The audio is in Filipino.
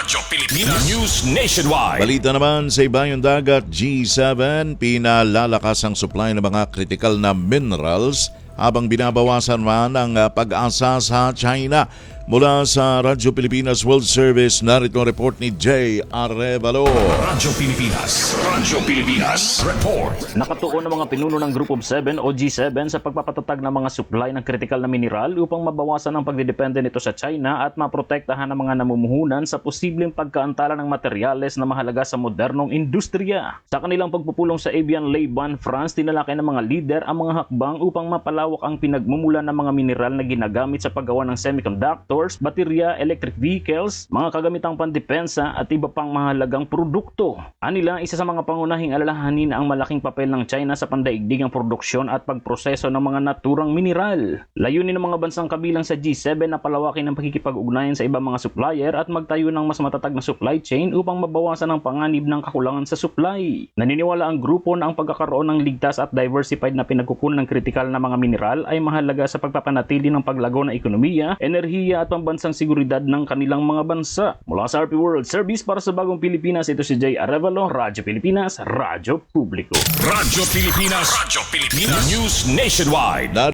Radyo Pilipinas News Nationwide. Balita naman sa ibayong dagat, G7, pinalalakas ang supply ng mga critical na minerals habang binabawasan man ang pag-asa sa China. Mula sa Radyo Pilipinas World Service, narito ang report ni Jay Arevalo. Radyo Pilipinas Report. Nakatuon ang mga pinuno ng Group of 7 o G7 sa pagpapatatag ng mga supply ng critical na mineral upang mabawasan ang pagdidepende nito sa China at maprotektahan ang mga namumuhunan sa posibleng pagkaantala ng materyales na mahalaga sa modernong industriya. Sa kanilang pagpupulong sa Evian-les-Bains, France, tinalakay ng mga lider ang mga hakbang upang mapalawak ang pinagmumulan ng mga mineral na ginagamit sa paggawa ng semiconductors, baterya, electric vehicles, mga kagamitang pandepensa at iba pang mahalagang produkto. Anila, isa sa mga pangunahing alalahanin ang malaking papel ng China sa pandaigdigang produksyon at pagproseso ng mga naturang mineral. Layunin ng mga bansang kabilang sa G7 na palawakin ang pakikipag-ugnayan sa ibang mga supplier at magtayo ng mas matatag na supply chain upang mabawasan ang panganib ng kakulangan sa supply. Naniniwala ang grupo na ang pagkakaroon ng ligtas at diversified na pinagkukunan ng kritikal na mga mineral ay mahalaga sa pagpapanatili ng paglago ng ekonomiya, enerhiya at pambansang seguridad ng kanilang mga bansa. Mula sa RP World Service para sa Bagong Pilipinas, ito si Jay Arevalo, Radyo Pilipinas, Radyo Publiko. Radyo Pilipinas News Nationwide.